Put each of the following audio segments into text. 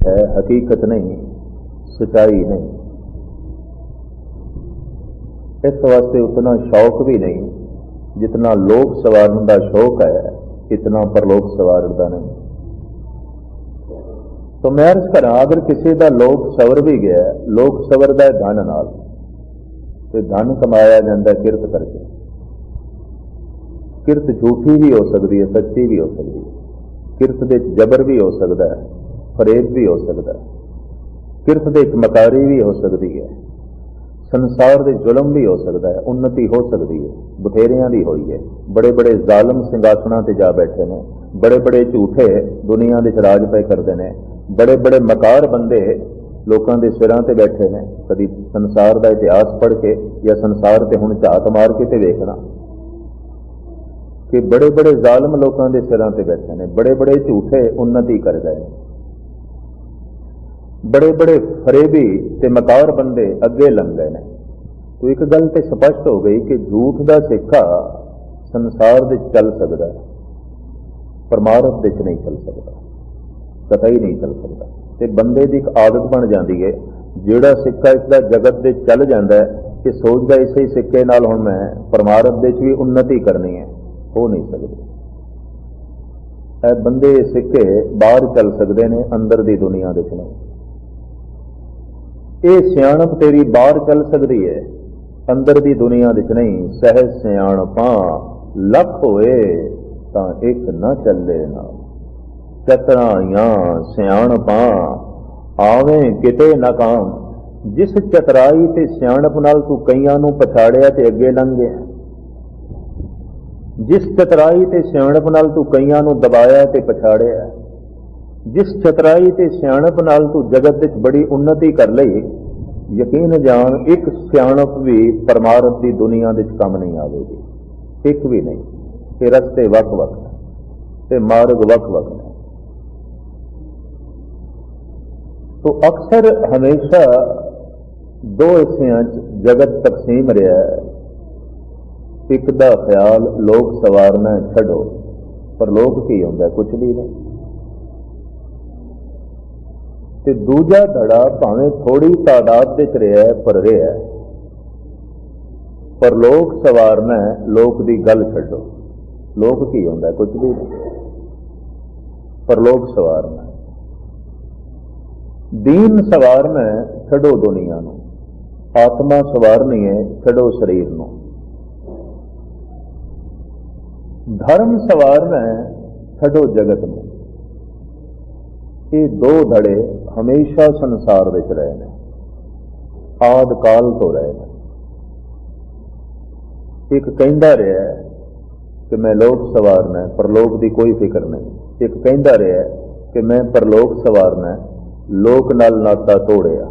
है, हकीकत नहीं, सच्चाई नहीं। इस वास्ते उतना शौक भी नहीं जितना लोक सवारन का शौक है, इतना परलोक सवारन का नहीं। तो मैं अर्ज करा, अगर किसी का लोक सवर भी गया, लोक सवरदा है धन नाल, तो धन कमाया जाता किरत करके। किरत झूठी भी हो सकती है, सच्ची भी हो सकती है। किरत दे जबर भी हो सकता है, फरेब भी हो सकता है। किरत दे मकारी भी हो सकती है, संसार दे जुलम भी हो सकता है, उन्नति हो सकती है, बथेरियां दी होई है। बड़े बड़े जालम सिंघासनां ते जा बैठे ने, बड़े बड़े झूठे दुनिया दे राज पे करते हैं, बड़े बड़े मकार बंदे लोगों के सिरां ते बैठे ने। कभी संसार का इतिहास पढ़ के या संसार ते हुण झात मार के ते देखना कि बड़े बड़े जालम लोगों के सिरां ते बैठे ने, बड़े बड़े झूठे उन्नति कर गए, बड़े बड़े फरेबी ते मकार बंदे अगे लंघ गए ने। तो एक गल तो स्पष्ट हो गई कि झूठ का सिक्का संसार दे चल सकता है, परमारथ दे नहीं चल सकता, कतई नहीं चल सकता। ते बंदे की एक आदत बन जाती है, जिहड़ा सिक्का इसका जगत दे चल जाता है कि सोचदा इसे ही सिक्के नाल हुण मैं परमारथ दे भी उन्नति करनी है, हो नहीं सकती। बंदे सिक्के बाहर चल सकते हैं, अंदर की दुनिया दे नहीं। ये सियाणप तेरी बाहर चल सकती है, अंदर की दुनिया दे नहीं। सहज सियाणपां लख होए तां एक न चले ना, चतराइयां सियाणपां आवे किते न काम। जिस चतराई ते सियाणप नाल तू कईयां नूं पछाड़िया ते अगे लंघ गया, जिस चतराई ते सियाणप नाल तू कईयां नूं दबाया ते पछाड़िया, जिस चतराई ते सियाणप नाल तू जगत विच बड़ी उन्नति कर लई, यकीन जान एक सियाणप भी परमारथ की दुनिया विच काम नहीं आवेगी, एक भी नहीं। ते रस्ते वख वख ते मार्ग वख वख ने। तो अक्सर हमेशा दो हिस्सियां जगत तकसीम रहा है। एक दा ख्याल लोक सवारना छड़ो, पर लोक की होंदा कुछ भी नहीं। ते दूजा धड़ा भावें थोड़ी तादाद विच रहा है, पर रहा है, पर लोक सवारना लोक की गल छड्डो। लोक की होंदा कुछ भी नहीं, पर लोक सवारना। दीन सवारना छड्डो दुनिया नूं, आत्मा सवारनी है छड्डो शरीर नूं। धर्म सवारना छड्डो जगत नूं। ये दो धड़े हमेशा संसार विच रहे हैं, आद काल तो रहे हैं। एक कहंदा रहा है कि मैं लोक सवारना, परलोक की कोई फिक्र नहीं। एक कहंदा रहा है कि मैं परलोक सवारना, लोक नाल नाता तोड़िया,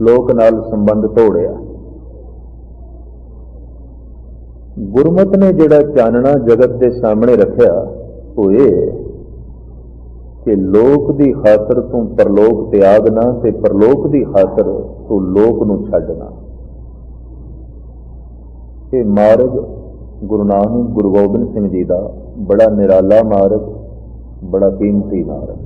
लोक नाल संबंध तोड़िया। गुरमत ने जिहड़ा चानना जगत के सामने रखिया वो ये कि लोक की खातर तू परलोक त्यागना, ते परलोक की खातर तू लोक नूं छड्डना। ये मार्ग गुरु नानक गुरु गोबिंद सिंह जी का बड़ा निराला मार्ग, बड़ा कीमती मार्ग।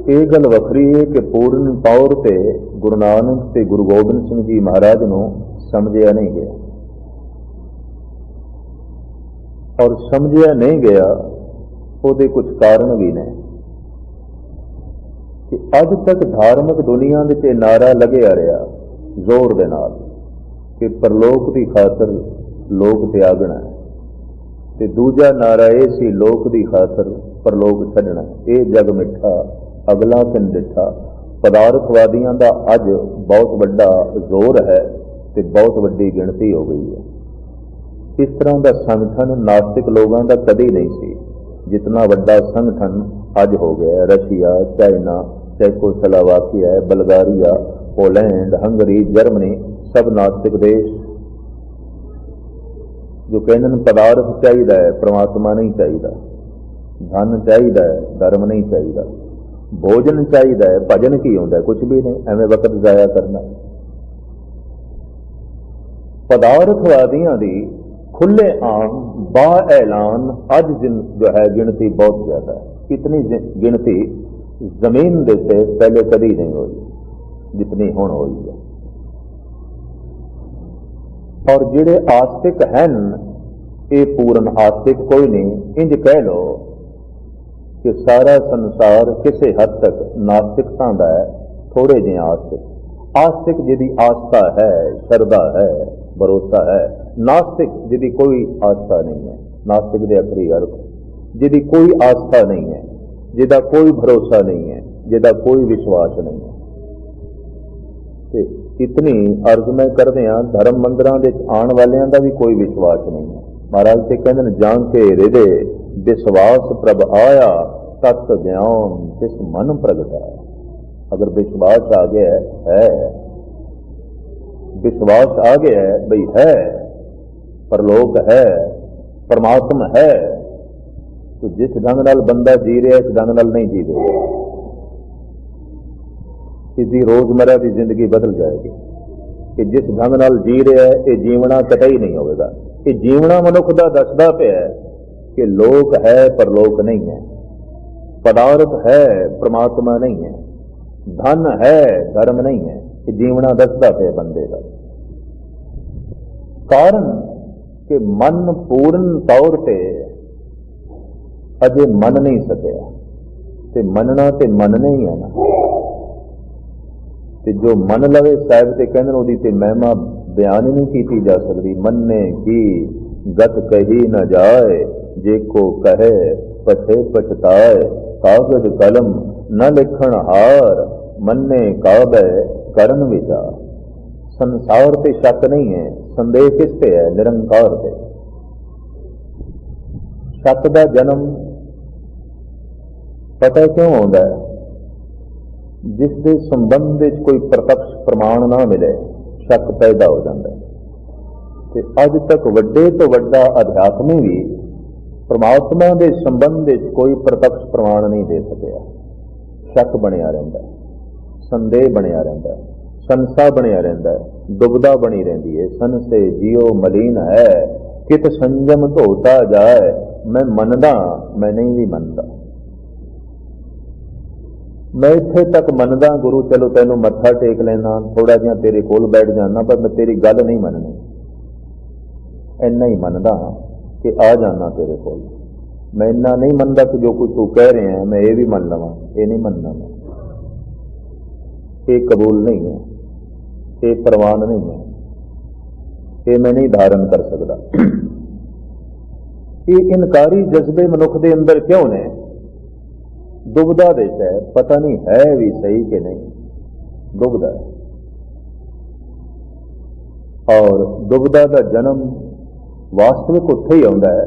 ये गल वखरी है कि पूर्ण तौर पर गुरु नानक ते गुरु गोबिंद सिंह जी महाराज नूं समझिया नहीं गया, और समझिया नहीं गया ਉਹਦੇ कुछ कारण भी ने कि अज तक धार्मिक दुनिया विच नारा लग्या रहा जोर दे नाल कि परलोक की खातर लोक त्यागना है, ते दूजा नारा यह सी लोक की खातर परलोक छड्डना। ये जग मिठा अगला किन डिठा। पदार्थवादियों का अज बहुत बड़ा जोर है ते बहुत वड्डी गिणती हो गई है। इस तरह का संगठन नास्तिक लोगों का कभी नहीं सी जितना वड्डा संगठन अज हो गया। Russia, China, Czechoslovakia, Bulgaria, Poland, Hungary, Germany, सब नास्तिक देश जो कहते हैं पदार्थ चाहिए है, परमात्मा नहीं चाहिए, धन चाहिए है, धर्म नहीं चाहिए, भोजन चाहिए है, भजन की होंदा कुछ भी नहीं, एवं वक्त जाया करना। पदार्थवादियों की खुले आम बा ऐलान अज जो है गिनती बहुत ज्यादा है। इतनी गिनती जमीन दे ते पहले कभी नहीं हुई जितनी हुण हुई है। और जिहड़े आस्तिक हैं ये पूर्ण आस्तिक कोई नहीं, इंज कह लो कि सारा संसार किसी हद तक नास्तिकता का है, थोड़े जिहे आस्तिक। आस्तिक जिहदी आस्था है, श्रद्धा है, भरोसा है। नास्तिक जिहदी कोई आस्था नहीं है, नास्तिक के आखिरी अर्थ जिहदी कोई आस्था नहीं है, जिहदा कोई भरोसा नहीं है, जिहदा कोई विश्वास नहीं है। ते इतनी अर्ज मैं करदे हां, धर्म मंदिरां दे आण वालियां दा भी कोई विश्वास नहीं है। महाराज ते कहंदे जान के हृदय विश्वास प्रभ आया, तत् ज्ञान तिस मन प्रगटाया। अगर विश्वास आ गया है, विश्वास आ गया है भाई है, परलोक है, परमात्मा है, तो जिस ढंग नाल बंदा जी रहा इस ढंग नाल नहीं जी रहा, इसकी रोजमर्रा की जिंदगी बदल जाएगी। कि जिस ढंग नाल जी रहा है ये जीवना कतई नहीं होगा। ये जीवना मनुख का दसदा पिया कि लोक है परलोक नहीं है, पदार्थ है परमात्मा नहीं है, धन है धर्म नहीं है। ये जीवना दसदा पिया बंदे का। कारण कि मन पूर्ण तौर पर अजे मन नहीं सकिया, ते मनना ते मनने ही है ना। ते जो मन लवे साहिब ते कहंदे ओदी ते महिमा बयान ही नहीं की जा सकती। मन्ने की गत कही न जाए, जे को कहे पछे पछताए। कागज कलम न लिखण हार, मन्ने काबे करन विचार। संसार ते शक नहीं है, संदेह किस पे है? निरंकार पे। शक का जन्म पता क्यों होता है? जिस दे संबंध में कोई प्रत्यक्ष प्रमाण ना मिले शक पैदा हो जाता है। ते अज तक वड्डे तो वड्डा अध्यात्मी भी परमात्मा के संबंध में कोई प्रत्यक्ष प्रमाण नहीं दे सकिया। शक बनया रहिंदा है, संदेह बनया रहिंदा है, संसा बनया रहिंदा है, दुविधा बनी रहिंदी है। सन से जियो मलीन है, कित संजम धोता जाए। मैं मनदा, मैं नहीं भी मनदा। मैं इत्थे तक मनदा गुरु चलो तेनों मत्था टेक लेना, थोड़ा जिहा तेरे कोल बैठ जाना, पर मैं तेरी गल नहीं मननी। इन्ना ही मनदा कि आ जाना तेरे कोल। मैं इन्ना नहीं मनदा कि जो कुछ तू कह रहे हैं मैं ये भी मन लवां। ये नहीं मनना मैं, ये कबूल नहीं है, ये प्रवान नहीं है, ये मैं नहीं धारण कर सकता। ये इनकारी जज्बे मनुख के अंदर क्यों ने? दुविधा देश है, पता नहीं है भी सही कि नहीं, दुविधा है। और दुविधा का जन्म वास्तविक उत्थे ही आता है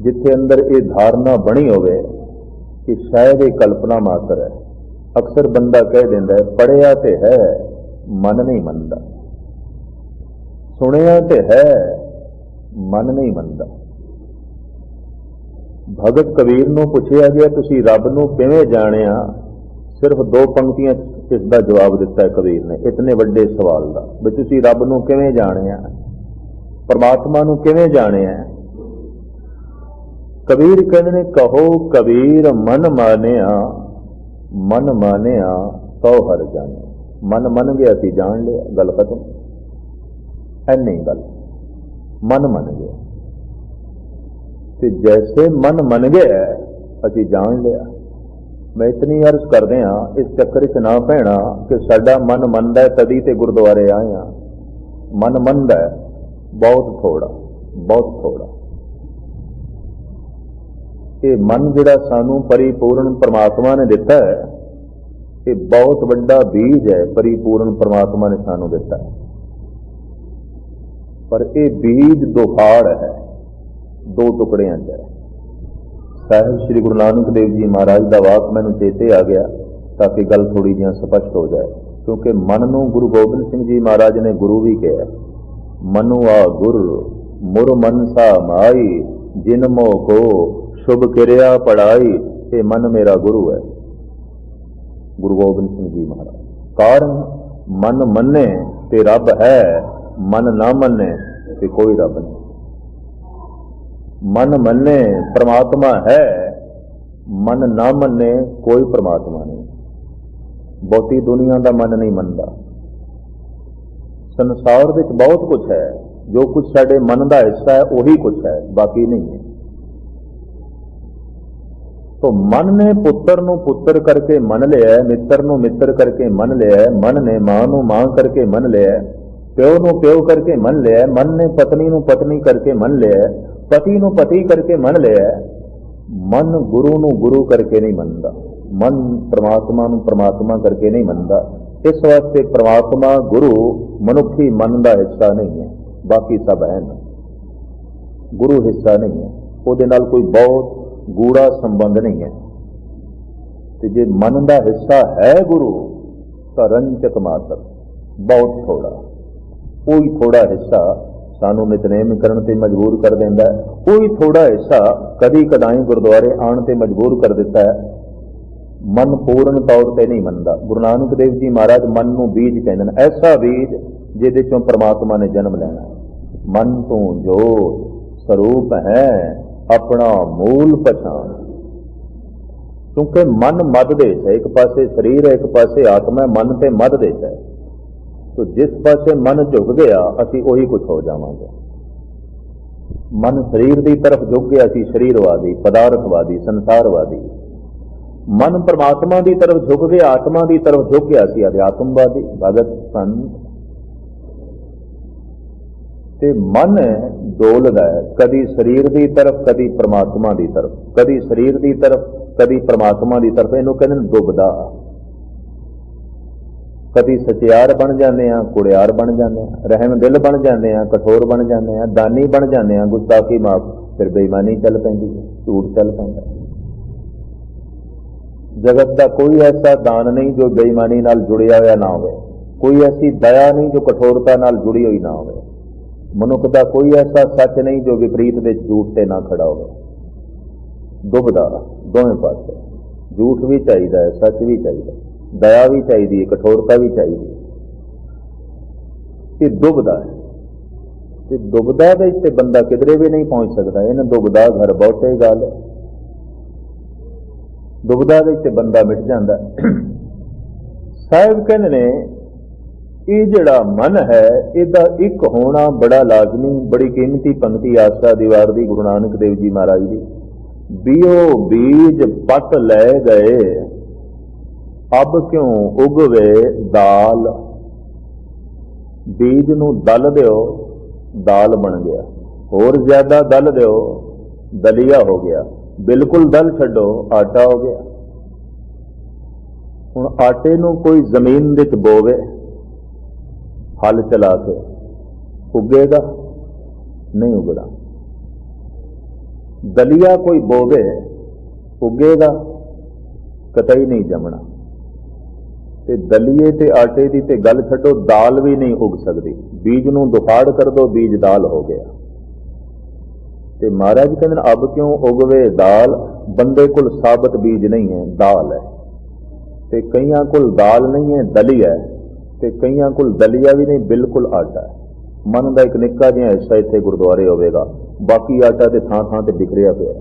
जिथे अंदर ये धारणा बनी होवे कि शायद ये कल्पना मात्र है। अक्सर बंदा कह देंदा है पढ़िया ते है मन नहीं मनदा, सुनिया ते है मन नहीं मनदा। भगत कबीर नूं पुछया गया तुसी रब नूं किवें जाणिया? सिर्फ 2 पंक्तियां इसका जवाब दिता है कबीर ने, इतने वड्डे सवाल का भी तुसी रब नूं किवें जाणिया, परमात्मा नूं किवें जाणिया? कबीर कहते ने कहो कबीर मन मानिया, मन मानिया तो हर जाने। मन मन गया सी जान लिया, गल खत्म। ऐनी गल, मन मन गया ते जैसे मन मन गया असी जान लिया। मैं इतनी अर्ज करते हाँ, इस चक्कर च ना पैना कि साडा मन मनदा है तदी ते गुरुद्वारे आए हाँ। मन मनदा है बहुत थोड़ा, बहुत थोड़ा। ये मन जिहड़ा सानू परिपूर्ण परमात्मा ने दिता है, ये बहुत वड्डा बीज है परिपूर्ण परमात्मा ने सानू दिता है। पर ये बीज दुफाड़ है, 2 टुकड़ियां च है। साहिब श्री गुरु नानक देव जी महाराज का वाक मैनू चेते आ गया ताकि गल थोड़ी जी स्पष्ट हो जाए। क्योंकि मन नू गुरु गोबिंद सिंह जी महाराज ने गुरु भी कहा, मनु आ गुर मुर मनसा माई, जिन मोह को शुभ क्रिया पढ़ाई। ये मन मेरा गुरु है, गुरु गोबिंद सिंह जी महाराज। कारण मन मने ते रब है, मन ना मने ते कोई रब नहीं। मन मन्ने परमात्मा है, मन ना मन्ने कोई परमात्मा नहीं। बहुती दुनिया का मन नहीं मनता। संसार विच बहुत कुछ है, जो कुछ साडे मन का हिस्सा है वही कुछ है, बाकी नहीं है। तो मन ने पुत्र नूं पुत्र करके मन लिया, मित्र नूं मित्र करके मन लिया, मन ने मां नूं मां करके मन लिया, प्यो नूं प्यो करके मन लिया, मन ने पत्नी नूं पत्नी करके मन लिया, पति नूं पति करके मन लिया। मन गुरु नूं गुरु करके नहीं मनदा, मन परमात्मा नूं परमात्मा करके नहीं मनदा। इस वास्ते परमात्मा गुरु मनुखी मन का हिस्सा नहीं है, बाकी सब है ना। गुरु हिस्सा नहीं है, उहदे नाल कोई बहुत गूढ़ा संबंध नहीं है। तो जे मन का हिस्सा है गुरु तो रंचक मात्र, बहुत थोड़ा, कोई थोड़ा हिस्सा सानू नितनेम करने ते मजबूर कर देंदा है, कोई थोड़ा हिस्सा कदी कदाई गुरुद्वारे आने ते मजबूर कर देता है। मन पूर्ण तौर पर नहीं मनता। गुरु नानक देव जी महाराज मन नूं बीज कहंदे ने, ऐसा बीज जिहदे चों परमात्मा ने जन्म लेना। मन तू जो स्वरूप है अपना मूल पछाण। क्योंकि मन मद देश है, एक पासे शरीर है, एक पासे आत्मा है, मन ते मद देश है। तो जिस पासे मन झुक गया असी उही कुछ हो जावांगे। मन शरीर की तरफ झुक गया असी शरीरवादी, पदार्थवादी, संसारवादी। मन परमात्मा की तरफ झुक गया, आत्मा की तरफ झुक गया असी अध्यात्मवादी, भगत संत। ते मन डोलदा है, कदी शरीर की तरफ कदी परमात्मा की तरफ, कदी शरीर की तरफ कदी परमात्मा की तरफ। इनू कहते हैं डुबदा। कदी सचियार बन जाते हैं, कुड़ियार बन जाते हैं, रहम दिल बन जाते हैं, कठोर बन जाते हैं, दानी बन जाते हैं, गुस्ताखी माफ, फिर बेईमानी चल पैंदी है, झूठ चल पैंदा। जगत का कोई ऐसा दान नहीं जो बेईमानी नाल जुड़िया हुआ ना हो, कोई ऐसी दया नहीं जो कठोरता नाल जुड़ी हुई ना हो। मनुख का कोई ऐसा सच नहीं जो विपरीत दे झूठ से ना खड़ा हो। दुबदा दोवें पासे, झूठ भी चाहिए, सच भी चाहिए, दया भी चाहिए, कठोरता भी चाहिए। ये दुबदा है। दुबदा के बंदा किधरे भी नहीं पहुंच सकता। इन्हें दुबदा घर बहुते गल है। दुबदा के बंदा मिट जाता। साहिब कहने ने ये जड़ा मन है इसका एक होना बड़ा लाजमी, बड़ी कीमती पंक्ति आशा दीवार दी गुरु नानक देव जी महाराज जी। बीओ बीज पट ले गए, अब क्यों उगवे दाल। बीज नूं दल दिओ, दाल बन गया। होर ज्यादा दल दिओ, दलिया हो गया। बिल्कुल दल छड्डो, आटा हो गया। हुण आटे नूं कोई जमीन विच बोवे, हल चला के, उगेगा? नहीं उगना। दलिया कोई बोवे, उगेगा? कतई नहीं जमना। ते दलिए ते आटे की ते गल छड्डो, दाल भी नहीं उग सकती। बीज नूं दुफाड़ कर दो, बीज दाल हो गया। ते महाराज कहते अब क्यों उगवे दाल। बंदे कुल साबत बीज नहीं है, दाल है। ते कईयां कुल दाल नहीं है, दलिया है। ते कईयां कुल दलिया भी नहीं, बिल्कुल आटा है। मन का एक निक्का जिहा हिस्सा इत्थे गुरुद्वारे होवेगा, बाकी आटा ते थां थां ते बिखरिया पिया।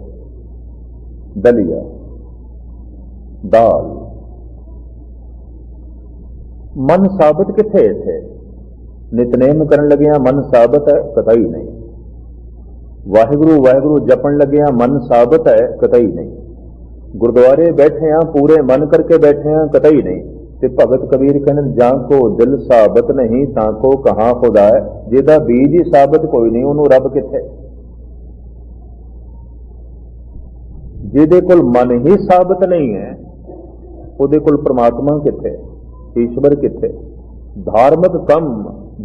दलिया, दाल। मन साबित किथे इत्थे? नितनेम करन लगिया मन साबित है? कतई नहीं। वाहिगुरु वाहिगुरु जपन लगिया मन साबित है? कतई नहीं। गुरुद्वारे बैठे हैं पूरे मन करके बैठे हैं? कतई नहीं। ते भगत कबीर कहने जां को दिल साबित नहीं ताको कहां खुदा है। जिहदा बीज ही साबित कोई नहीं, उन्होंने रब किथे। जिहदे कोल मन ही साबित नहीं है, उहदे कोल परमात्मा किथे, ईश्वर किथे। धार्मिक कम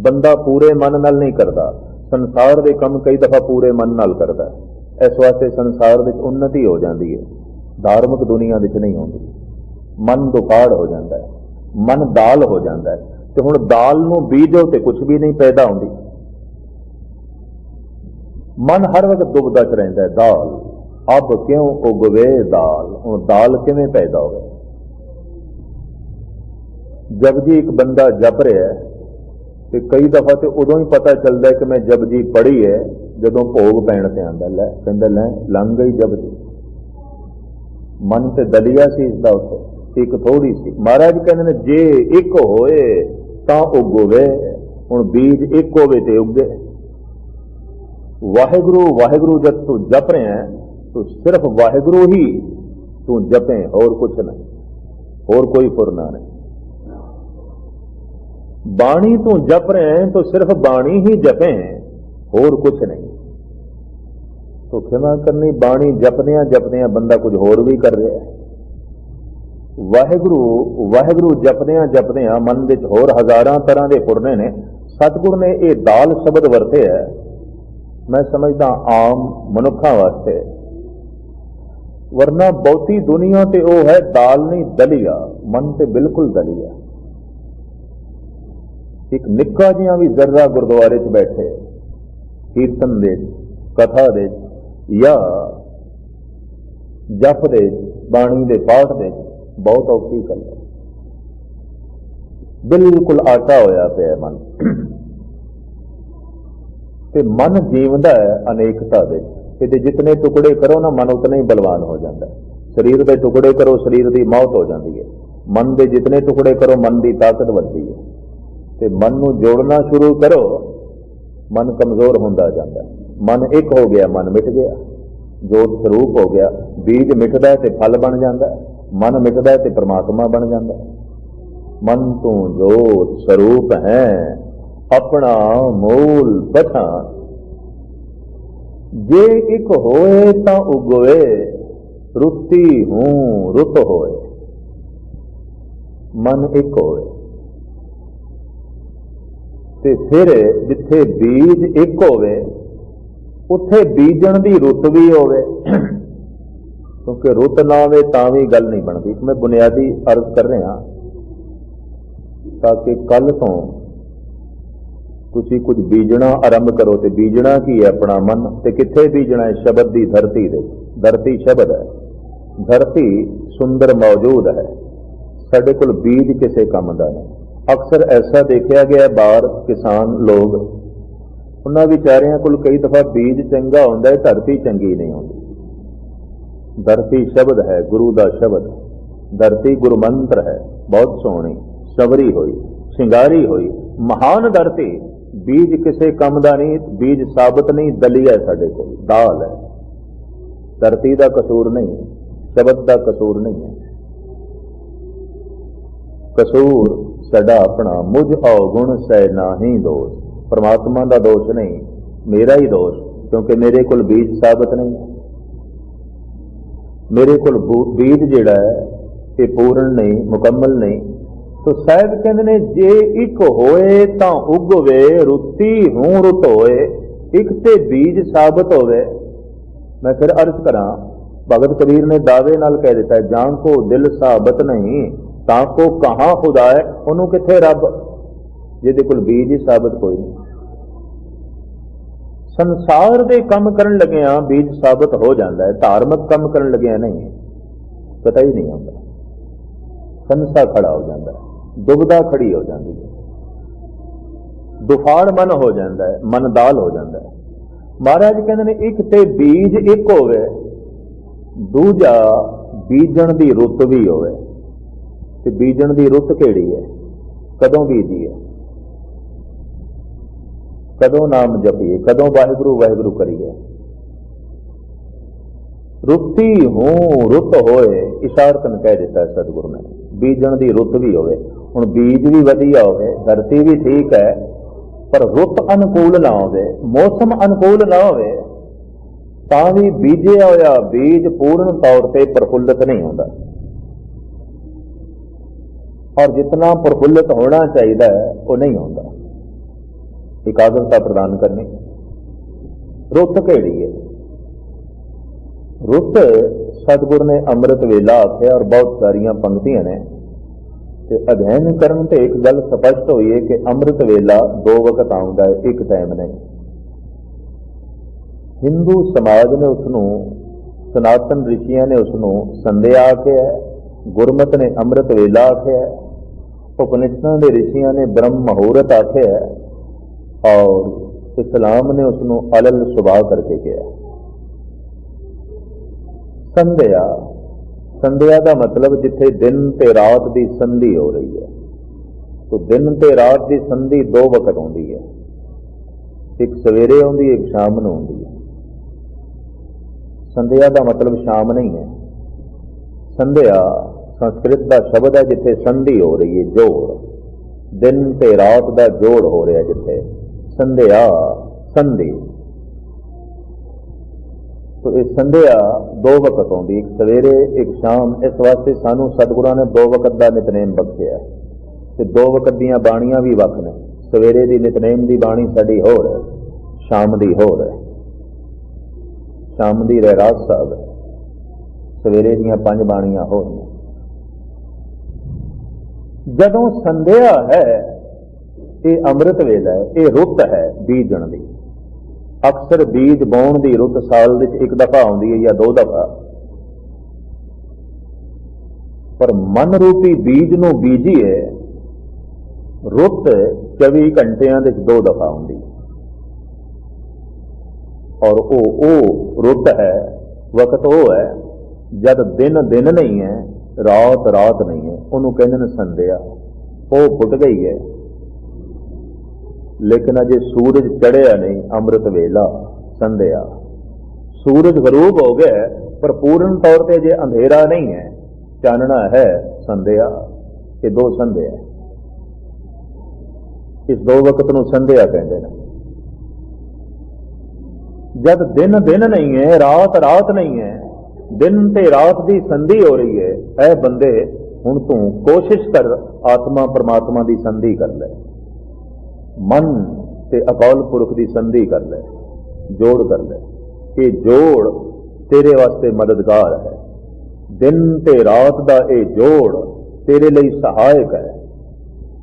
बंदा पूरे मन नाल नहीं करता, संसार के कम कई दफा पूरे मन नाल करता है। इस वास्ते संसार विच उन्नति हो जाती है, धार्मिक दुनिया विच नहीं होती। मन दुफाड़ हो जाता है, मन दाल हो जाता है। तो हुण दाल नूं बीजो ते कुछ भी नहीं पैदा होती। मन हर वक्त दुबदा च रहिंदा है, दाल अब क्यों उगवे दाल। हुण दाल किवें पैदा हो गई? जब जी एक बंदा जप रहा है ਤੇ ਕਈ ਦਫਾ ਤੇ ਉਦੋਂ ਹੀ ਪਤਾ ਚੱਲਦਾ ਕਿ ਮੈਂ ਜਪਜੀ ਪੜ੍ਹੀ ਹੈ ਜਦੋਂ ਭੋਗ ਪੈਣ ਤੇ ਆਉਂਦਾ, ਲੈ ਕਹਿੰਦਾ ਲੈ ਲੰਘ ਗਈ ਜਪਜੀ। ਮਨ ਤੇ ਦਲੀਆ ਸੀ ਇਸਦਾ, ਉੱਥੇ ਇੱਕ ਥੋੜੀ ਸੀ। ਮਹਾਰਾਜ ਕਹਿੰਦੇ ਨੇ ਜੇ ਇੱਕ ਹੋਏ ਤਾਂ ਉਗੋਵੇ। ਹੁਣ ਬੀਜ ਇੱਕ ਹੋਵੇ ਤੇ ਉੱਗੇ। ਵਾਹਿਗੁਰੂ ਵਾਹਿਗੁਰੂ ਜਦ ਤੂੰ ਜਪ ਰਿਹਾ ਤੂੰ ਸਿਰਫ ਵਾਹਿਗੁਰੂ ਹੀ ਤੂੰ ਜਪੇ, ਹੋਰ ਕੁਛ ਨਹੀਂ, ਹੋਰ ਕੋਈ ਫੁਰਨਾ ਨਹੀਂ। ਬਾਣੀ ਤੂੰ ਜਪ ਰਹੇ तो सिर्फ बाणी ही जपे, होर कुछ नहीं। तो क्षमा करनी, बाणी जपदियां जपदियां बंदा कुछ होर भी कर रहा है। वाहिगुरु वाहिगुरु जपदियां जपदियां मन विच होर हज़ारां तरह के फुरने ने। सतगुर ने ये दाल शब्द वरते है, मैं समझदा आम मनुखा वास्ते, वरना बहुती दुनिया ते वो है दाल नहीं दलिया, मन ते बिल्कुल दलिया। एक निक्का जिहा भी जर्रा गुरुद्वारे च बैठे कीर्तन दे कथा दे या जप दे बाणी दे पाठ दे बहुत औखी गल है। बिल्कुल आटा होया पिया मन। ते मन जीवदा है अनेकता दे। ਇਹਦੇ जितने टुकड़े करो ना मन उतना ही बलवान हो जाता है। शरीर के टुकड़े करो शरीर की मौत हो जाती है, मन के जितने टुकड़े करो मन की ताकत बढ़ती है। ते मन नूं जोड़ना शुरू करो, मन कमजोर होंदा जाता है। मन एक हो गया मन मिट गया, जोत स्वरूप हो गया। बीज मिटदा है ते फल बन जाता है, मन मिटदा है ते परमात्मा बन जाता है। मन तू जोत स्वरूप है अपना मूल पछाण। जे एक होए तां उगोए, रुती हूं रुत होए। मन एक होए ते फिर जिथे बीज एक होवे उत्थे बीजण दी रुत भी होवे। क्योंकि रुत ना होवे तां भी गल नहीं बनती। मैं बुनियादी अर्ज कर रहा ताकि कल तो तुसी कुछ बीजना आरंभ करो। तो बीजना की है अपना मन, ते किथे बीजना है शब्द की धरती दे। धरती शब्द है, धरती सुंदर मौजूद है, साडे कोल बीज किसे काम दा नहीं। अक्सर ऐसा देखा गया बाहर किसान लोग, उन्होंने विचारियों को कई दफा बीज चंगा होंदा है, धरती चंगी नहीं होती। धरती शब्द है, गुरु का शब्द। धरती गुरु मंत्र है, बहुत सोहनी सवरी हुई शिंगारी हुई महान धरती। बीज किसे कम दा नहीं, बीज साबित नहीं, दलिया है साडे कोल, दाल है। धरती का कसूर नहीं, शब्द का कसूर नहीं है। कसूर साडा अपना, मुझ अवगुण सै नाही दोष। परमात्मा का दोष नहीं, मेरा ही दोष, क्योंकि मेरे कोल बीज साबित नहीं है। मेरे कोल बीज जिहड़ा है ये पूर्ण नहीं, मुकम्मल नहीं। तो साहब कहते ने जे एक होए तां उगवे, रुती हूं रुत होए। एक ते बीज साबित होवे। मैं फिर अर्ज करा, भगत कबीर ने दावे नाल कह दिता है, जान को दिल साबित नहीं ताको कहां खुदा है, उन्होंने किथे रब, जिहदे कोल बीज ही साबित कोई नहीं। संसार दे कम करन लगिया बीज साबित हो जाता है, धार्मिक कम करन लगिया नहीं, पता ही नहीं होता। संसा खड़ा हो जाता है, दुविधा खड़ी हो जाती है, दुफाड़ मन हो जाता है, मन दाल हो जाता है। महाराज कहते ने एक ते बीज एक होवे, दूजा बीजण दी रुत भी होवे। ते बीजण दी रुत केड़ी है, कदों बीजीए, कदों नाम जपीए, कदों वाहिगुरु वाहिगुरु करिए। रुती हूं रुत होए, इशारतन कह दिता है सतगुरु ने। बीजण दी रुत भी होवे। हुण बीज भी वधिया होवे, धरती भी ठीक है, पर रुत अनुकूल ना होवे, मौसम अनुकूल ना होवे, तां भी बीजिया होया बीज पूर्ण तौर पर प्रफुल्लित नहीं होता। और जितना प्रफुल्लित होना चाहिए वो नहीं होता। एकाग्रता प्रदान करनी। रुत केड़ी है, रुत सतगुर ने अमृत वेला आख्या, और बहुत सारिया पंक्तियां ने। ते अध्ययन करन ते एक गल स्पष्ट हुई है कि अमृत वेला दो वक्त आउंदा है, एक टाइम नहीं। हिंदू समाज ने उसनों, सनातन ऋषियों ने उसनों संध्या आख्या है, गुरमत ने अमृत वेला आख्या है, उपनिषदां दे ऋषियों ने ब्रह्म मुहूर्त आख्या है, और इस्लाम ने उसनों अलल सुबह करके किया। संध्या, संध्या का मतलब जिथे दिन ते रात की संधि हो रही है। तो दिन ते रात की संधि दो वक्त आती है, एक सवेरे आती है, एक शाम को आती है। संध्या का मतलब शाम नहीं है। संध्या संस्कृत का शब्द है जिथे संधि हो रही है, जोड़, दिन ते रात का जोड़ हो रहा है जिथे, संध्या संधि। तो इस संध्या दो वक्त आती, एक सवेरे एक शाम। इस वास्ते सानू सतगुरां ने दो वक्त का नितनेम बख्शिया ते दो वक्त दीयां बाणियां भी वख ने। सवेरे की नितनेम की बाणी साडी होर है, शाम की होर है। शाम की रहरास साहब है, सवेरे दीयां 5 बाणियां होर ने। जदों संध्या है, ये अमृत वेला है, ये रुत है बीजण की। अक्सर बीज बोण की रुत साल विच एक दफा आउंदी है या 2 दफा, पर मन रूपी बीज नूं बीजीए रुत 24 घंटियां विच 2 दफा आउंदी। और वो रुत है, वक्त वो है जद दिन दिन नहीं है, रात रात नहीं है, उन्होंने कहते हैं संध्या। वो फुट गई है, लेकिन अजे सूरज चढ़िया नहीं, अमृत वेला संध्या। सूरज गरूब हो गया पर पूर्ण तौर पर अजे अंधेरा नहीं है, चानना है, संध्या। ये 2 संध्या, इस 2 वक्त नूं संध्या कहते हैं। जब दिन दिन नहीं है, रात रात नहीं है, दिन ते रात की संधि हो रही है, ऐ बंदे हुण तू कोशिश कर, आत्मा परमात्मा की संधि कर ले, मन ते अकाल पुरख की संधि कर ले, जोड़ कर ले। ये जोड़ तेरे वास्ते मददगार है। दिन ते रात का ये जोड़ तेरे लिए सहायक है।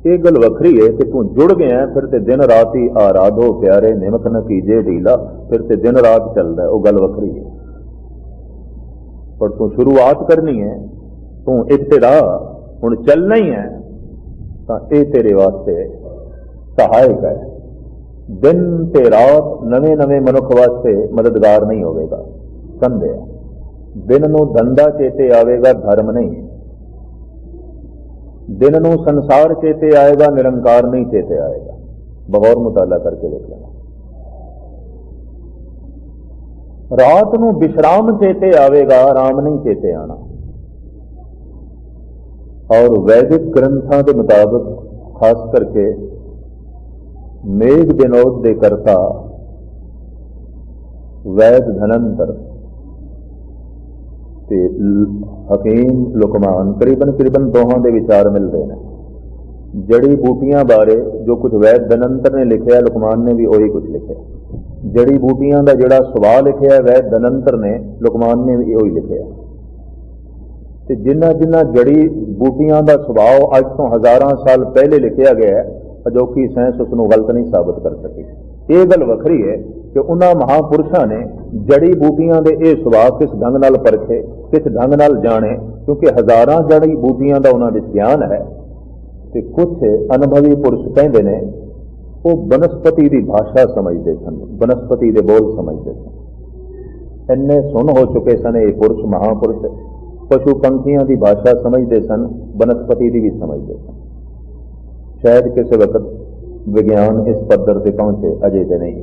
ये गल वखरी है कि तू जुड़ गया, फिर ते दिन रात ही आराधो प्यारे, निमक न कीजे ढीला, फिर ते दिन रात चलता है, वो गल वखरी है। पर तू शुरुआत करनी है, तू इब्तिदा हुण चलना ही है, तो ये तेरे वास्ते सहायक है। दिन ते रात नवे नवे मनुख वास्ते मददगार नहीं होगा। संध्या दिन नूं धंधा चेते आवेगा, धर्म नहीं। दिन नूं संसार चेते आएगा, निरंकार नहीं चेते आएगा। बगौर मुताला करके देख लेना। रात नूं विश्राम चेते आवेगा, राम नहीं चेते आना। और वैदिक ग्रंथों के मुताबिक खास करके मेघ विनोद दे करता वैद धनंतर ते हकीम लुकमान करीबन दोहां दे विचार मिलते हैं। जड़ी बूटियां बारे जो कुछ वैद धनंतर ने लिखा, लुकमान ने भी वही कुछ लिखा। जड़ी बूटियां का जिहड़ा सुभाव लिखा वैद धनंतर ने, लुकमान ने भी वही लिखा। ते जिन्ना जिन्ना जड़ी बूटियां का सुभाव अज तो हज़ारां साल पहले लिखा गया है, अजोकी साइंस उसनों गलत नहीं साबित कर सकी। ये गल वखरी है कि उन्हां महापुरुषों ने जड़ी बूटियां दे ये सुभाव किस ढंग नाल परखे, किस ढंग नाल जाने, क्योंकि हज़ारां जड़ी बूटियां का उन्हां विच ज्ञान है। ते कुछ अनुभवी पुरुष कहते हैं वो बनस्पति की भाषा समझते सन, बनस्पति के बोल समझते सन। इन्ने सुन हो चुके सन ये पुरुष महापुरुष, पशु पंखियों की भाषा समझते सन, बनस्पति की भी समझते सन। शायद किसी वक्त विज्ञान इस पद्धर से पहुंचे, अजे तो नहीं।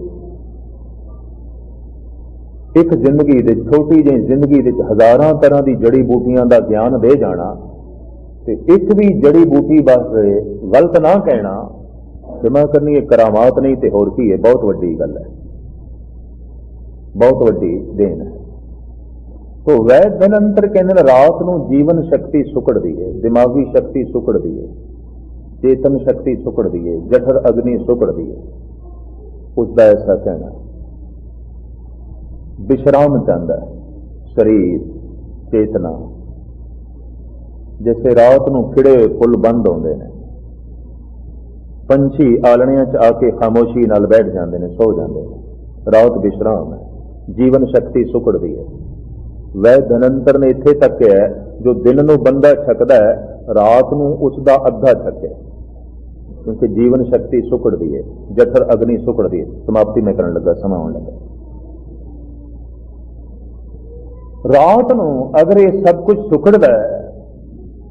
एक जिंदगी दे, छोटी जी जिंदगी दे हज़ारां तरह की जड़ी बूटियां का ज्ञान दे जाना, ते एक भी जड़ी बूटी वास्ते गलत ना कहना, क्षमा करनी ये करामात नहीं तो होर की है, बहुत वड्डी गल है, बहुत वड्डी देन है। तो वैद धनंतर कहते रात को जीवन शक्ति सुकड़ती है, दिमागी शक्ति सुकड़ती है, चेतन शक्ति सुकड़ती है, जठर अग्नि सुकड़ती है। उसका ऐसा कहना विश्राम चाहता है शरीर, चेतना। जैसे रात को खिड़े फुल बंद होंगे ने, पंछी आलणियां च आके खामोशी नाल बैठ जाते हैं, सो जाते हैं। रात विश्राम है, जीवन शक्ति सुकड़ती है। वैद धनंतर ने इत्थे तक है जो दिन नूं बंदा छकदा है, रात नूं उसका अद्धा छके। क्योंकि जीवन शक्ति सुकड़ती है, जठर अग्नि सुकड़ती है। समाप्ति में करने लगा, समा होने लगा। रात नूं अगर ये सब कुछ सुकड़दा है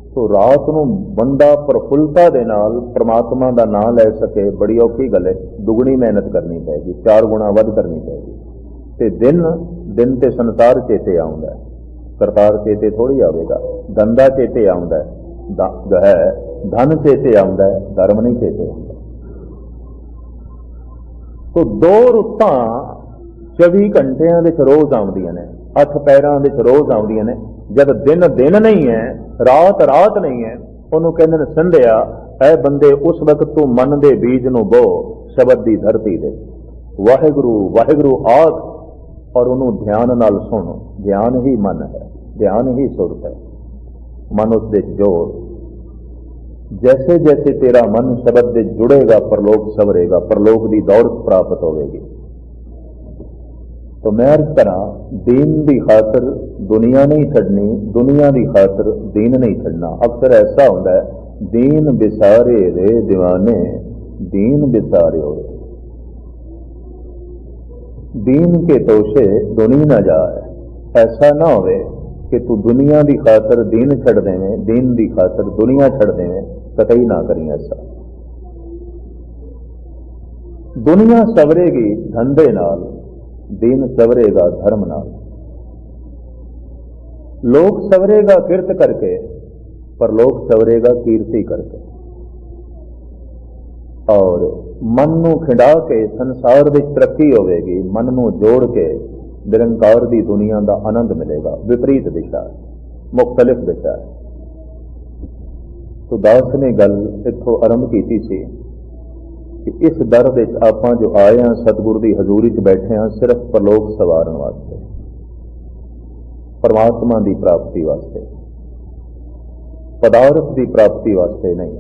तो रात नूं बंदा प्रफुल्लता दे नाल परमात्मा का नाम लै सके, बड़ी औखी गल है। दुगनी मेहनत करनी पएगी, 4 गुणा वध करनी पएगी। ते दिन ते संसार चेते आउंदा है, करतार चेते थोड़ी आवेगा। धंधा चेते आउंदा है, धन चेते आउंदा है, धर्म नहीं चेते आउंदा। तो 2 रुत्तां 24 घंटियां दे रोज आउंदियां ने, 8 पैरां दे रोज आउंदियां ने। जब दिन दिन नहीं है, रात रात नहीं है, उन्होंने कहते हैं संध्या ऐ बंदे उस वक्त तू मन दे बीज नूं बो शब्द दी धरती दे, वाहिगुरु वाहिगुरु आख और उन्होंने ध्यान नाल सुन। ध्यान ही मन है, ध्यान ही सुरत है, मन उस दे जोड़। जैसे जैसे तेरा मन शब्द दे जुड़ेगा परलोक सवरेगा, परलोक की दौड़ प्राप्त होगी। तो मैं अर्ज करा, दीन की खातर दुनिया नहीं छड़नी, दुनिया की खातर दीन नहीं छड़ना। अक्सर ऐसा होता है, दीन बिसारे रे दीवाने, दीन बिसारे हो, दीन के तोशे दुनी न जाए। ऐसा ना होवे कि तू दुनिया की खातर दीन छड़ देवें, दीन की खातर दुनिया छड़ देवें, कतई ना करी ऐसा। दुनिया सवरेगी धंधे नाल, दीन सवरेगा धर्म नाल। लोक सवरेगा किरत करके, पर लोक सवरेगा कीर्ति करके। और मन नूं खिंडा के संसार विच तरक्की होवेगी, मन नूं जोड़ के निरंकार की दुनिया का आनंद मिलेगा। विपरीत दिशा, मुख्तलिफ दिशा। तो दास ने गल इत्थों आरंभ की सी कि इस दर विच आपां जो आए हैं, सतगुरु की हजूरी च बैठे हैं, सिर्फ परलोक सवारन वास्ते, परमात्मा की प्राप्ति वास्ते, पदार्थ की प्राप्ति वास्ते नहीं।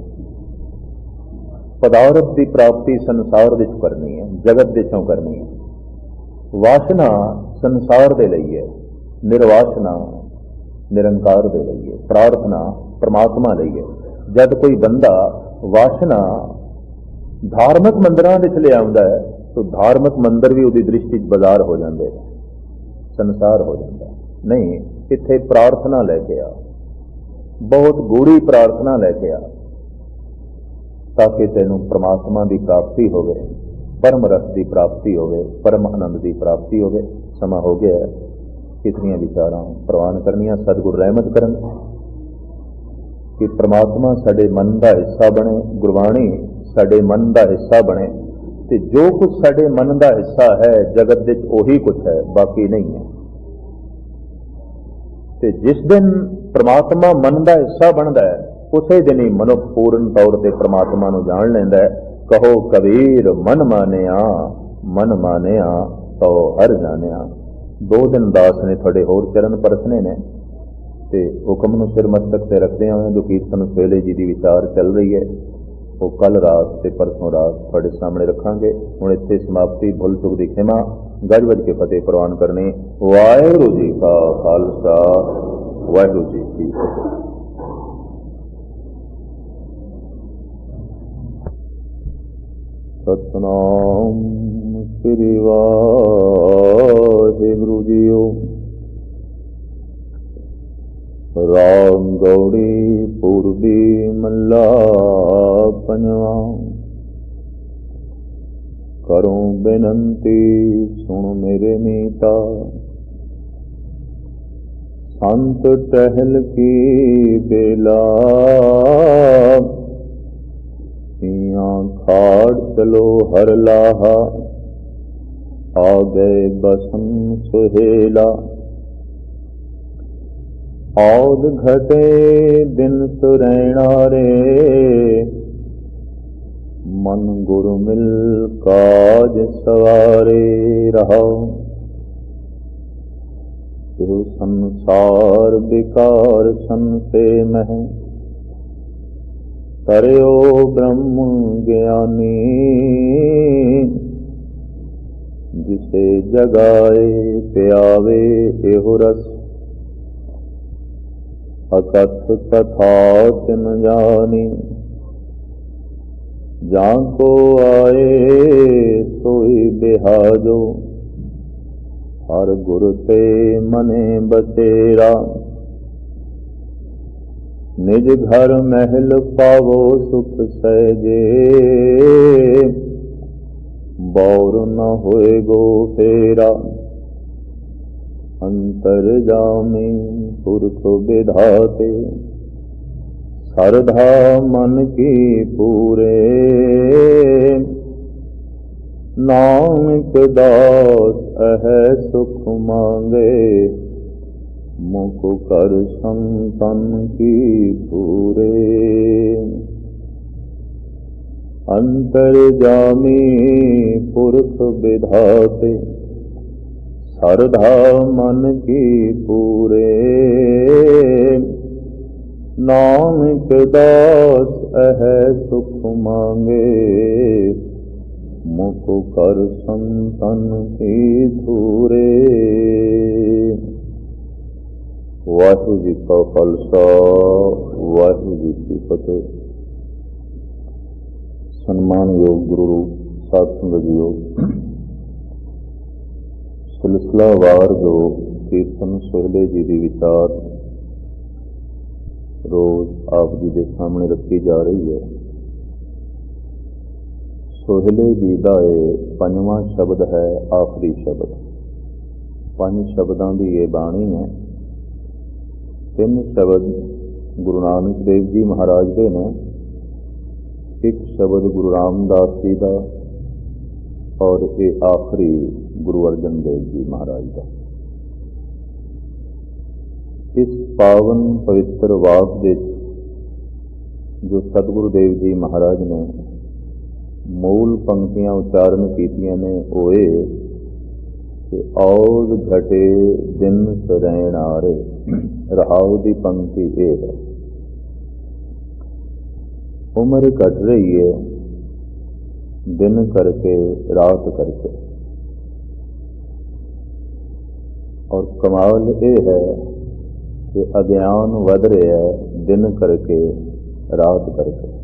पदार्थ की प्राप्ति संसार विच करनी है, जगत विचों करनी है। वासना संसार दे लई है, निर्वासना निरंकार दे लई है, प्रार्थना परमात्मा लई है। जब कोई बंदा वासना धार्मिक मंदिरां विच ले आउंदा है तो धार्मिक मंदिर भी उसकी दृष्टि बाजार हो जाते, संसार हो जाता। नहीं, इत्थे प्रार्थना लैके आ, बहुत गूढ़ी प्रार्थना लैके आ, ताकि तेनों परमात्मा की प्राप्ति होवे, परम रस की प्राप्ति होवे, परम आनंद की प्राप्ति होवे। समा हो गया है, कितनियां विचारां प्रवान करनियां। सतगुरु रहमत करन कि परमात्मा साडे मन का हिस्सा बने, गुरबाणी साडे मन का हिस्सा बने, ते जो कुछ साडे मन का हिस्सा है जगत विच ओही कुछ है, बाकी नहीं है। ते जिस दिन परमात्मा मन का हिस्सा बनता है, उसे दिन ही मनुख पूर्ण तौर पर परमात्मा नूं जान लैंदा है। कहो कबीर मन मानिया, मन मानिया तो हर जानिया। 2 दिन दास ने थोड़े होर चरण परसने ने, ते हुक्म नूं सिर मस्तक से रखते हुए जो कीर्तन सवेले जी की विचार चल रही है, वो कल रात से परसों रात थोड़े सामने रखांगे। हुण इत्थे समाप्ति, भुल चुक दी खिमा, गज वज के फतेह प्रवान करनी। वाहिगुरू जी का खालसा, वाहिगुरू जी की फतेह। सतनाम श्री वाहिगुरू जीओ। राम गौड़ी पूर्वी मल्ला पंजवा। करूं बेनंती सुन मेरे मीता, संत टहल की बेला। खाड़ चलो हर लाहा, आ गए बसम सुहेला। औद घटे दिन सुरैना रे, मन गुरु मिल काज सवारे रहो। यो संसार विकार संसे मह, तरयो ब्रह्म ज्ञानी। जिसे जगाए प्यावे एहो रस, अकथ कथा तिन जानी। जाको आए सोई बिहाजो, हर गुर ते मने बसेरा। निज घर महल पावो सुख सहजे, बौर न होए गो फेरा। अंतर जामी पुरख विधाते, सरधा मन की पूरे। नानक दास अह सुख मांगे, मुख कर संतन की पूरे। अंतर जामी पुरख विधाते, सरधा मन की पूरे। नानक दास अह सुख मांगे, मुख कर संतन की पूरे। वाहिगुरू जी का खालसा, वाहिगुरू जी की फतेह। सन्मानयोग गुरु साध संगत जीओ, सिलसिलावार जो कीर्तन सोहले जी की विचार रोज आप जी के सामने रखी जा रही है। सोहले जी का यह पंजवां शब्द है, आखिरी शब्द। 5 शब्दों की ये बाणी है। 3 शब्द गुरु नानक देव जी महाराज के ने, 1 शब्द गुरु रामदास जी का, और ये आखिरी गुरु अर्जन देव जी महाराज का। इस पावन पवित्र वाक दे जो सतगुरु देव जी महाराज ने मूल पंक्तियां उच्चारण कीतियां ने, ओए कि औद घटे दिन सरैण आरे। रहाव की पंक्ति ये है। उम्र घट रही है, दिन करके रात करके, और कमाल ये है कि अज्ञान वध रहा है, दिन करके रात करके।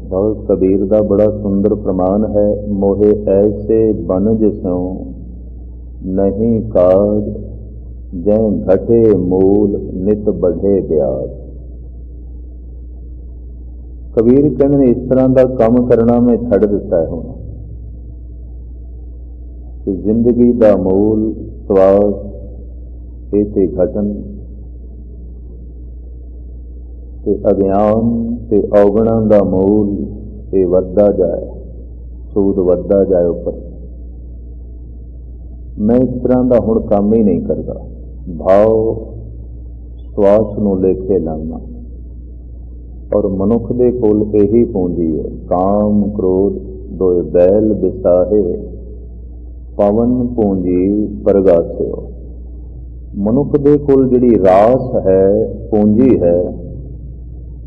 बहुत कबीर का बड़ा सुंदर प्रमाण है, मोहे ऐसे बनज स्यों नहीं काज, जै घटे मूल नित बढ़े ब्याज। कबीर कहते हैं इस तरह का काम करना मैं छड़ दिता है हूँ कि जिंदगी का मूल स्वास ये घटन ते अज्ञान ते अवगुणा का मूल ये वधदा जाए, सूद वधदा जाए उपर। मैं इस तरह का हुण काम ही नहीं करता। भाव श्वास नूं लेखे लाना, और मनुख दे कोल यही पूंजी है। काम क्रोध दोए बैल बिसाहे, पवन पूंजी परगासिओ। मनुख दे कोल जिहड़ी रास है, पूंजी है,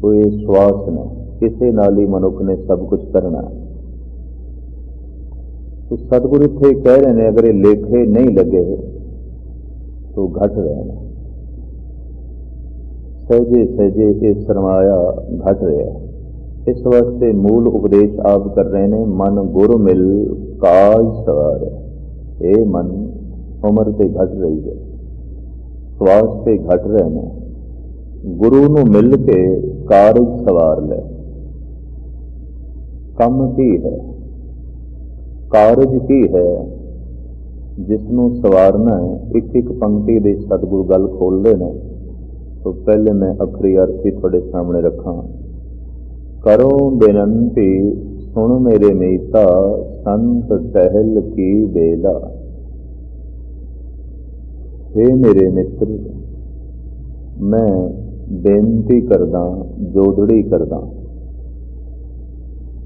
वो ये श्वास ने। किसी नाल ही मनुख ने सब कुछ करना है। तो सतगुरु इत्थे कह रहे हैं, अगर ये लेखे नहीं लगे तो घट रहे हैं। सहजे सहजे ये सरमाया घट रहा है। इस वास्ते मूल उपदेश आप कर रहे हैं, मन गुर मिल काज सवार। ये मन उम्र से घट रही है, श्वास से घट रहे हैं। गुरु नूं मिल के कारज सवार ले। कम की है, कारज की है, जिसनों सवारना है। एक एक पंक्ति दे सतगुरु गल खोलते हैं। तो पहले मैं अखरी अर्थ ही थोड़े सामने रखा। करो बेनंती सुन मेरे मीता, संत टहल की बेला। हे मेरे मित्र, मैं बेनती करदा, जोदड़ी करदा।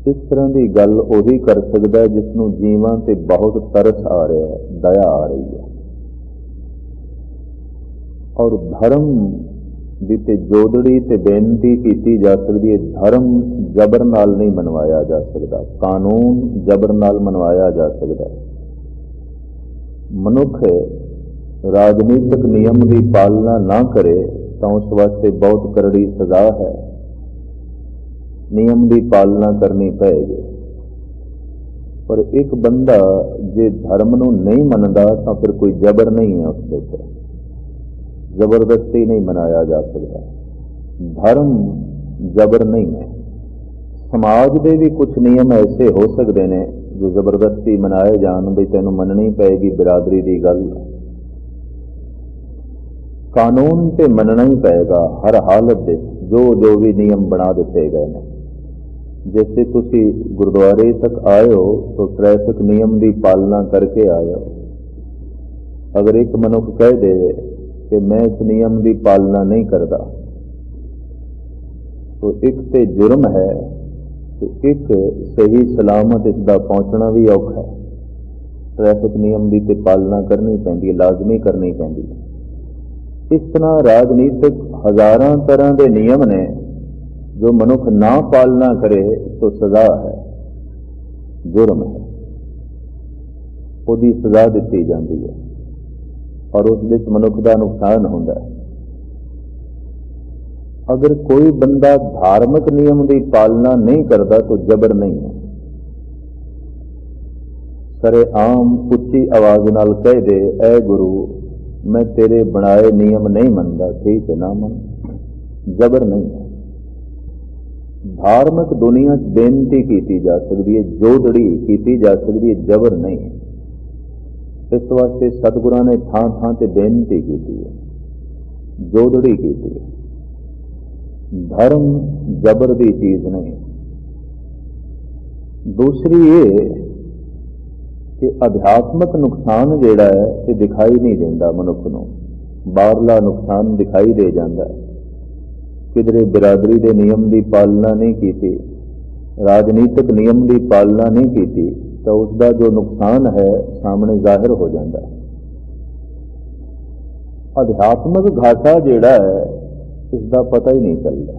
इस तरह की गल उही कर सकता है जिसनों जीवां ते बहुत तरस आ रहा है, दया आ रही है। और धर्म दी ते जोदड़ी ते बेनती की जा सकती है। धर्म जबर नाल नहीं मनवाया जा सकता, कानून जबर नाल मनवाया जा सकता है। मनुख राजनीतिक नियम की पालना ना करे तो उस वास्ते बहुत करड़ी सजा है। नियम की पालना करनी पएगी। पर एक बंदा जे धर्म नूं नहीं मनदा तो फिर कोई जबर नहीं है उसके ऊपर, जबरदस्ती नहीं मनाया जा सकता। धर्म जबर नहीं है। समाज के भी कुछ नियम ऐसे हो सकते हैं जो जबरदस्ती मनाए जान, भी तेनों मननी पेगी बिरादरी की गल। कानून तो मनना ही पेगा हर हालत में, जो भी नियम बना दिते गए हैं। जैसे तुसी गुरुद्वारे तक आए हो तो ट्रैफिक नियम की पालना करके आए हो। अगर एक मनुख कह दे कि मैं इस नियम की पालना नहीं करता, तो एक तो जुर्म है, तो एक सही सलामत इसका पहुंचना भी औखा है। ट्रैफिक नियम की तो पालना करनी पैंदी, लाजमी करनी पैंदी। इस तरह राजनीतिक हजारां तरह के नियम ने, जो मनुख ना पालना करे तो सजा है, जुर्म है, उसकी सजा दी जाती है और उस विच मनुख का नुकसान होता है। अगर कोई बंदा धार्मिक नियम की पालना नहीं करता तो जबर नहीं है। सरेआम उच्ची आवाज नाल कह दे, ऐ गुरु मैं तेरे बनाए नियम नहीं मनता, ठीक है ना मन, जबर नहीं है। धार्मिक दुनिया बेनती की जा सकती है, जोदड़ी की जा सकती है, जबर नहीं। इस वास्ते सतगुरां ने थां थां ते बेनती की है, जोदड़ी की है। धर्म जबर की चीज नहीं। दूसरी ये कि अध्यात्मक नुकसान जिहड़ा है ये दिखाई नहीं देता मनुख नूं, बाहरला नुकसान दिखाई दे जाता है। किधरे बिरादरी के नियम की पालना नहीं की, राजनीतिक नियम की पालना नहीं की, तो उसका जो नुकसान है सामने जाहिर हो जाता है। अध्यात्मक घाटा जिहड़ा है इसका पता ही नहीं चलता।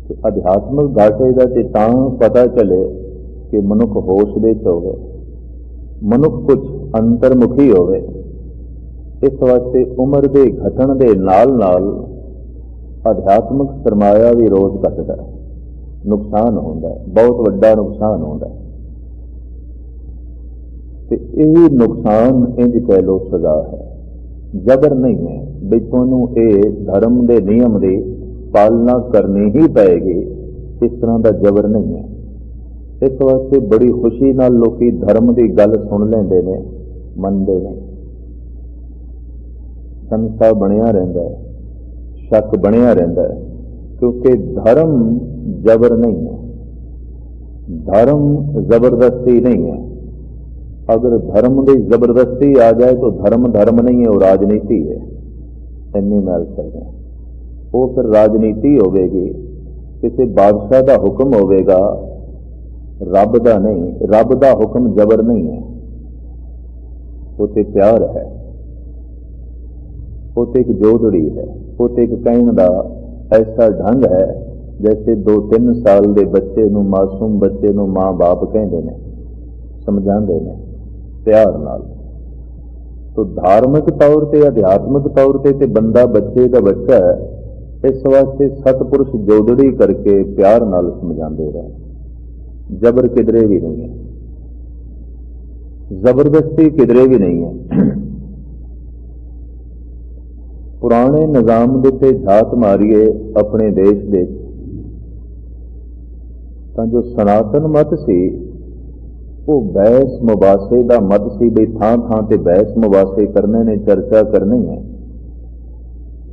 कि अध्यात्मक घाटे का तो तां पता चले कि मनुख होश दे च होवे, मनुख कुछ अंतर्मुखी होवे। इस वास्ते उम्र के घटन के नाल नाल अध्यात्मक सरमाया भी रोज घटता है, नुकसान होता है, बहुत वड्डा नुकसान होता है। तो यही नुकसान इंज कह लो सजा है, जबर नहीं है। भी तुहानूं ये धर्म के नियम की पालना करनी ही पेगी, इस तरह का जबर नहीं है। इस वास्ते बड़ी खुशी नाल लोकी धर्म की गल सुन लेंदे ने, मनते हैं। संसा बनिया रहता है, शक बनिया रहता है, क्योंकि धर्म जबर नहीं है, धर्म जबरदस्ती नहीं है। अगर धर्म की जबरदस्ती आ जाए तो धर्म धर्म नहीं है, वो राजनीति है। इन्नी मैल सकते हैं वो फिर राजनीति होगी, किसी बादशाह का हुक्म होगा, रब का नहीं। रब का हुक्म जबर नहीं है, वो तो प्यार है, वो तो एक जोदड़ी है, वो तो एक कहने का ऐसा ढंग है जैसे 2-3 साल के बच्चे नूं, मासूम बच्चे नूं माँ बाप कहते हैं, समझाते हैं प्यार नाल। तो धार्मिक तौर पर अध्यात्मिक तौर पर बंदा बच्चे का बच्चा है। इस वास्ते सतपुरुष जोदड़ी करके प्यार नाल समझाते रहे, जबर किधरे भी नहीं है, जबरदस्ती किधरे भी नहीं है। पुराने निजाम के झात मारिए अपने देश के, तो जो सनातन मत सी वो बहस मुबासे का मत सी। भी थां थां ते बहस मुबासे करने ने, चर्चा करनी है।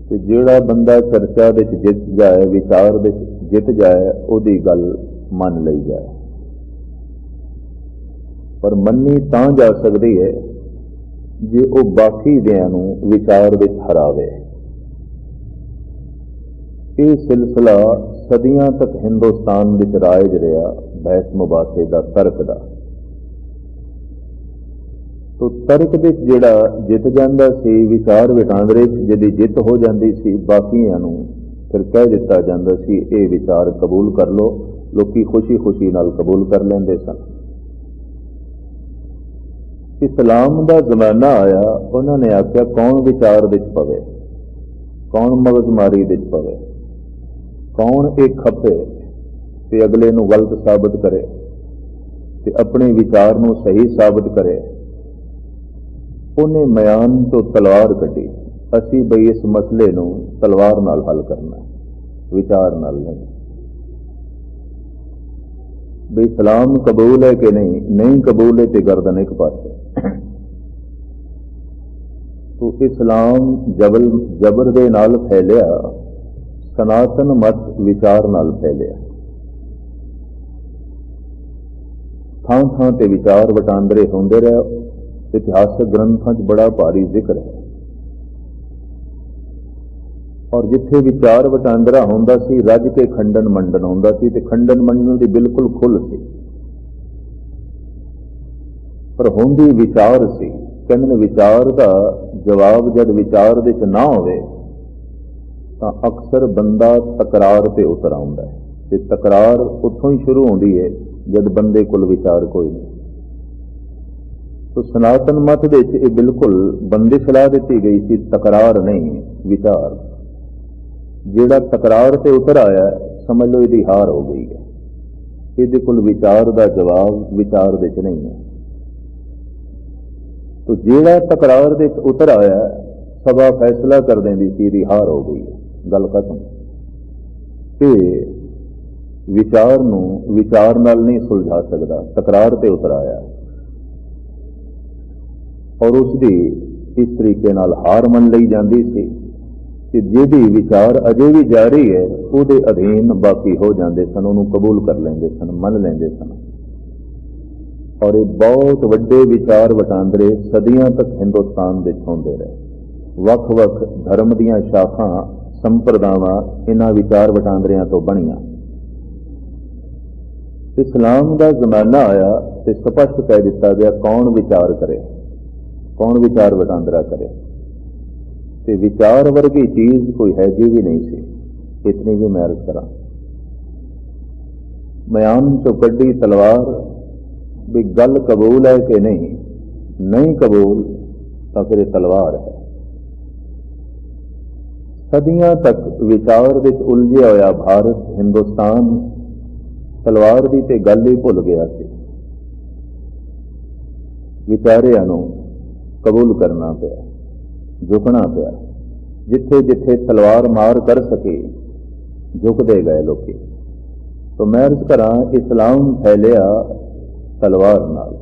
तो जिहड़ा बंदा चर्चा विच जित जाए, विचार विच जित जाए, उहदी गल मन लई जाए। पर मन्नी तां जा सकती है जे वो बाकी दियां नूं विचार विच हरावे। ये सिलसिला सदियां तक हिंदुस्तान विच राज रहा, बहस मुबासे का, तर्क का। तो तर्क विच जिहड़ा जित जांदा सी, विचार विटांदरे जिहदी जित हो जाती सी, बाकियां नूं फिर कह दिता जांदा सी ये विचार कबूल कर लो। लोकी खुशी खुशी नाल कबूल कर लेंदे सन। इस्लाम का जमाना आया, उन्होंने आख्या कौन विचार विच पवे, कौन मगजमारी विच पवे, कौन एक खपे ते अगले नूं गलत साबित करे ते अपने विचार नूं सही साबित करे, उन्हें म्यान तो तलवार कटी। असी बई इस मसले नूं तलवार नाल हल करना, विचार नाल नहीं। भी इस्लाम कबूल है कि नहीं, नहीं कबूल है तो गर्दन एक पासे। तो इस्लाम जबर दे नाल फैलिया, सनातन मत विचार नाल फैलिया। थां थां ते विचार वटांदरे होंदे रहे। इतिहासक ग्रंथां च बड़ा भारी जिक्र है। और जिथे विचार वटांदरा होंदा सी, रज के खंडन मंडन होंदा सी, ते खंडन मंडन की बिल्कुल खुल सी। पर होंदी विचार सी। कहंदे विचार का जवाब जब विचार दे च ना होवे तां अक्सर बंदा तकरार ते उतर आउंदा है। ते तकरार उत्थों ही शुरू होंदी है जब बंदे कोल विचार कोई नहीं। तो सनातन मत दे च ये बिल्कुल बंदिश ला दी गई सी, तकरार नहीं, विचार। जेड़ा तकरार से उतर आया समझ लो यदि हार हो गई है। ये कोल विचार का जवाब विचार दे च नहीं है। तो जेड़ा तकरार दे उतर आया सभा फैसला कर देंदी सी यदि हार हो गई है, गल खत्म। ते विचार नूं विचार नाल नहीं सुलझा सकता, तकरार ते उतर आया और उसकी इस तरीके नाल हार मन लई जाती सी कि जिहदी विचार अजे भी जारी है उहदे अधीन बाकी हो जाते सन, उन्होंने कबूल कर लेंदे सन, मन लेंदे सन। और ये बहुत वड्डे विचार वटांदरे सदियां तक हिंदुस्तान दे होंदे रहे। वख वख धर्म दीयां शाखां संप्रदावां इन्हां विचार वटांदरियां तो बणियां। इस्लाम का जमाना आया तो स्पष्ट कह दिता गया कौन विचार करे, कौन विचार वटांदरा करे। ते विचार वर्गी चीज कोई हैगी भी नहीं सी। इतनी भी मैं अर्ज करा, म्यान चो कड्डी तलवार भी गल कबूल है कि नहीं, नहीं कबूल तो फिर तलवार है। सदियां तक विचार विच उलझिया होया भारत हिंदुस्तान तलवार की ते गल ही भुल गया सी। विचारिया नूं कबूल करना पिया, झुकना पिया। जिथे जिथे तलवार मार कर सके झुकते गए लोग। तो मैं अर्ज करा, इस्लाम फैलिया तलवार नाल,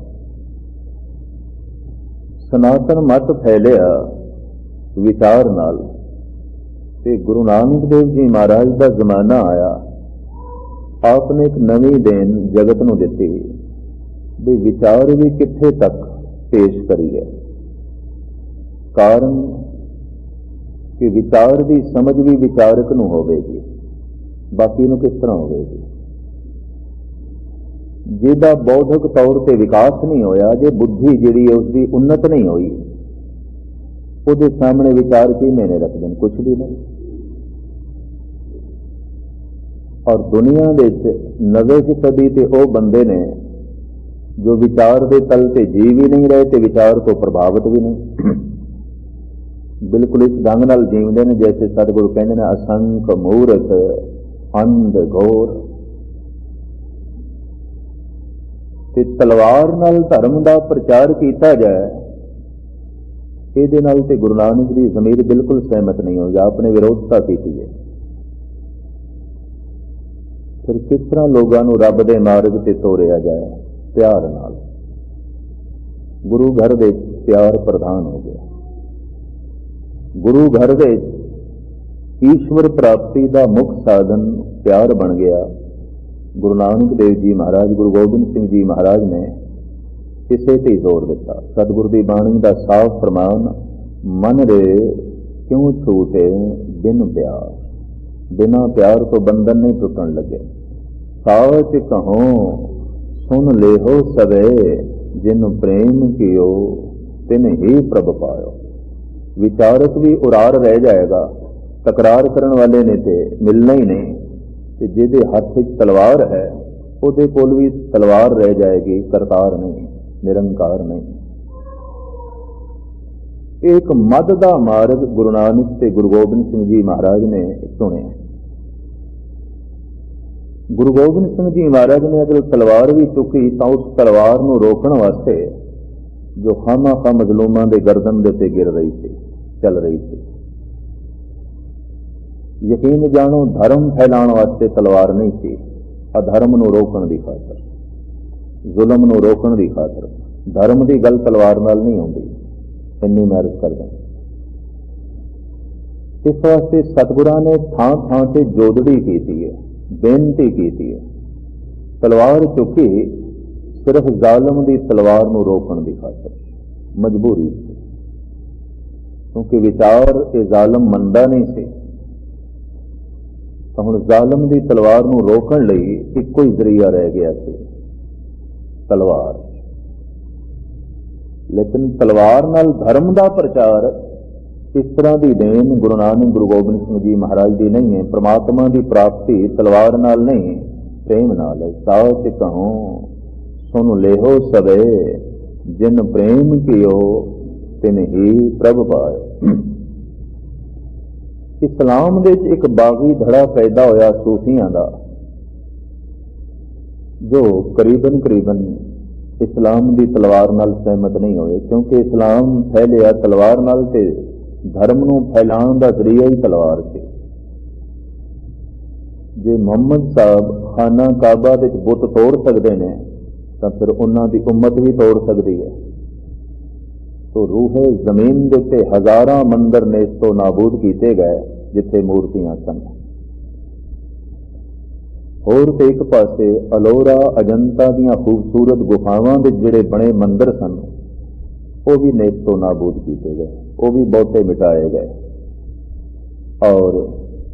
सनातन मत फैलिया विचार नाल। ते गुरु नानक देव जी महाराज का जमाना आया, आपने एक नवी देन जगत नूं दिती भी विचार भी कित्थे तक पेश करिए। कारण कि विचार की समझ भी विचारक नूं होवेगी, बाकी नूं किस तरह होवेगी। जिहदा बौद्धिक तौर पर विकास नहीं होया, जे बुद्धि जिहड़ी है उसकी उन्नत नहीं हुई, उसके सामने विचार की मैंने रख दें, कुछ भी नहीं। और दुनिया दे नवे सदी ते वो बंदे ने जो विचार के तल ते जी भी नहीं रहे ते विचार तो प्रभावित भी नहीं। बिल्कुल इस ढंग नाल जीवते हैं जैसे सतगुरु कहते हैं, असंख मूर्ख अंध घोर। ते तलवार नाल धर्म का प्रचार किया जाए, ये नाल ते गुरु नानक की ज़मीर बिल्कुल सहमत नहीं होगी, आपने विरोधता की है। फिर किस तरह लोगों को रब के मार्ग से तोरिया जाए? प्यार नाल। गुरु घर दे प्यार प्रधान हो गया। गुरु घर दे ईश्वर प्राप्ति का मुख साधन प्यार बन गया। गुरु नानक देव जी महाराज, गुरु गोबिंद सिंह जी महाराज ने इसे ते जोर दिता। सतगुरु की बाणी का साफ फरमान, मन रे क्यों छूटे बिन प्यार। बिना प्यार तो बंधन नहीं टूटन लगे। साच कहो सुन लेहो सवे, जिन प्रेम कियो तिन ही प्रभ पायो। विचारक भी उरार रह जाएगा, तकरार करने वाले ने ते मिलना ही नहीं। जिहदे हथ तलवार है उहदे कोल भी तलवार रह जाएगी, करतार नहीं, निरंकार नहीं। एक मद का मार्ग गुरु नानक ते गुरु गोबिंद सिंह जी महाराज ने चुने। गुरु गोबिंद सिंह जी महाराज ने अगर तलवार भी चुकी तो उस तलवार को रोकने वास्ते जो खामा खा मजलूमां दे गर्दन दे ते गिर रही थी, चल रही थी। यकीन जानो धर्म फैलाने वास्ते तलवार नहीं थी, अधर्म नूं रोकण दी खातर, जुल्म नूं रोकण दी खातर। धर्म की गल तलवार नाल नहीं आउंदी, इन्नी मैरिज कर दें। इस वास्ते सतगुरां ने थां थां से जोदड़ी की है, बेनती की है, तलवार चुकी सिर्फ जालम की तलवार नूं रोकण की खातर, मजबूरी, क्योंकि विचार ये जालम मनता नहीं से। तो हुण जालम की तलवार नूं रोकण लई इक्को ही जरिया रह गया सी, तलवार। लेकिन तलवार नाल धर्म का प्रचार इस तरह की देन गुरु नानक गुरु गोबिंद सिंह जी महाराज की नहीं है। परमात्मा की प्राप्ति तलवार नाल नहीं, प्रेम नाल है। साच कहो सुन लेहो सबे, जिन प्रेम कियो तिन ही प्रभ पायो। इस्लाम दे एक बागी धड़ा पैदा होया सूफियां दा, जो करीबन करीबन इस्लाम की तलवार नाल सहमत नहीं होए, क्योंकि इस्लाम फैलिया तलवार नाल ते धर्म नूं फैलाउण दा जरिया ही तलवार से। जे मुहम्मद साहब खाना काबा दे बुत तोड़ सकते हैं तो फिर उन्हां दी उम्मत भी तोड़ सकती है। तो रूहे जमीन दे ते हज़ारां मंदिर नेस्तो नाबूद किए गए जिथे मूर्तियां सन। होर ते एक पासे अलोरा अजंता दीयां खूबसूरत गुफावां दे जिहड़े बने मंदिर सन, वो भी नेस्तो नाबूद किए गए, वो भी बहुते मिटाए गए। और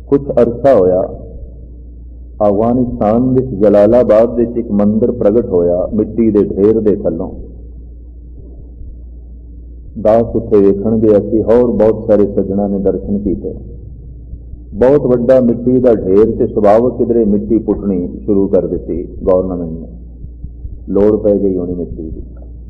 कुछ अरसा होया अफगानिस्तान विच जलालाबाद विच एक मंदिर प्रगट होया मिट्टी के ढेर के थलों। दास उत्थे वेखण गया सी, और बहुत सारे सज्जणों ने दर्शन किए। बहुत वड्डा मिट्टी का ढेर से सुभावक किधरे मिट्टी पुटनी शुरू कर दी गौरनमेंट ने, लोड़ पै गई होनी मिट्टी की।